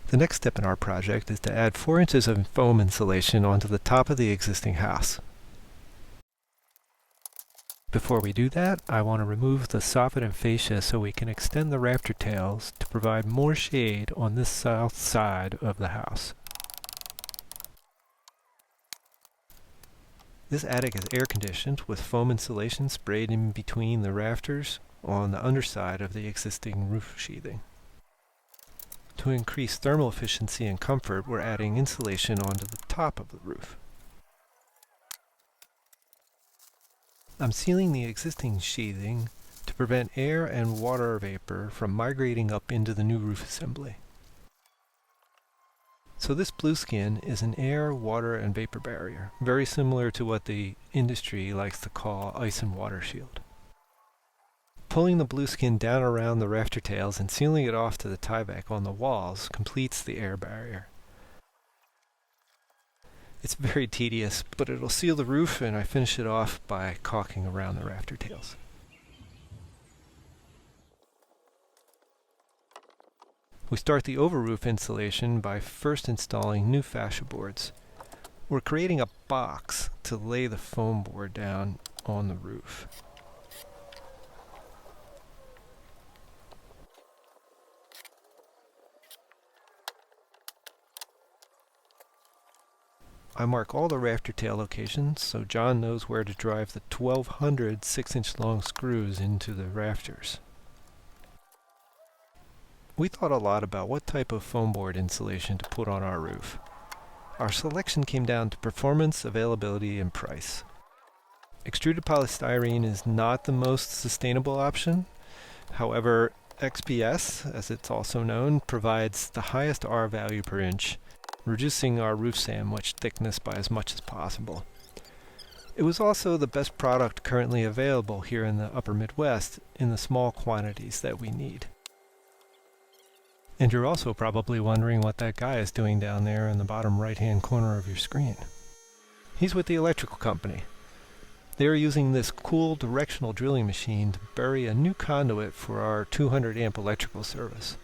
The next step in our project is to add 4 inches of foam insulation onto the top of the existing house. Before we do that, I want to remove the soffit and fascia so we can extend the rafter tails to provide more shade on this south side of the house. This attic is air conditioned with foam insulation sprayed in between the rafters on the underside of the existing roof sheathing. To increase thermal efficiency and comfort, we're adding insulation onto the top of the roof. I'm sealing the existing sheathing to prevent air and water vapor from migrating up into the new roof assembly. So this blueskin is an air, water, and vapor barrier, very similar to what the industry likes to call ice and water shield. Pulling the blueskin down around the rafter tails and sealing it off to the tieback on the walls completes the air barrier. It's very tedious, but it'll seal the roof, and I finish it off by caulking around the rafter tails. We start the over-roof insulation by first installing new fascia boards. We're creating a box to lay the foam board down on the roof. I mark all the rafter tail locations so John knows where to drive the 1200 6-inch long screws into the rafters. We thought a lot about what type of foam board insulation to put on our roof. Our selection came down to performance, availability, and price. Extruded polystyrene is not the most sustainable option. However, XPS, as it's also known, provides the highest R value per inch, reducing our roof sandwich thickness by as much as possible. It was also the best product currently available here in the upper Midwest in the small quantities that we need. And you're also probably wondering what that guy is doing down there in the bottom right-hand corner of your screen. He's with the electrical company. They're using this cool directional drilling machine to bury a new conduit for our 200 amp electrical service.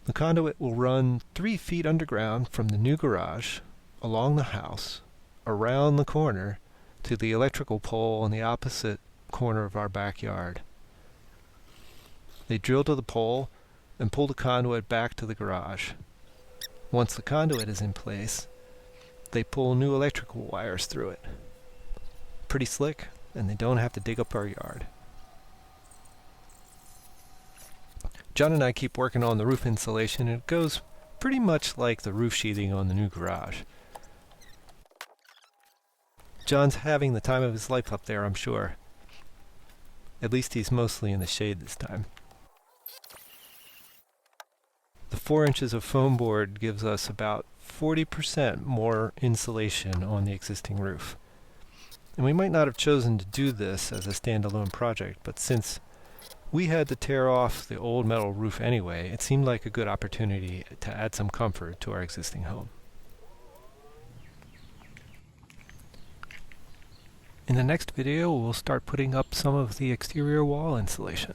The conduit will run 3 feet underground from the new garage, along the house, around the corner, to the electrical pole on the opposite corner of our backyard. They drill to the pole and pull the conduit back to the garage. Once the conduit is in place, they pull new electrical wires through it. Pretty slick, and they don't have to dig up our yard. John and I keep working on the roof insulation, and it goes pretty much like the roof sheathing on the new garage. John's having the time of his life up there, I'm sure. At least he's mostly in the shade this time. The 4 inches of foam board gives us about 40% more insulation on the existing roof. And we might not have chosen to do this as a standalone project, but since we had to tear off the old metal roof anyway, it seemed like a good opportunity to add some comfort to our existing home. In the next video, we'll start putting up some of the exterior wall insulation.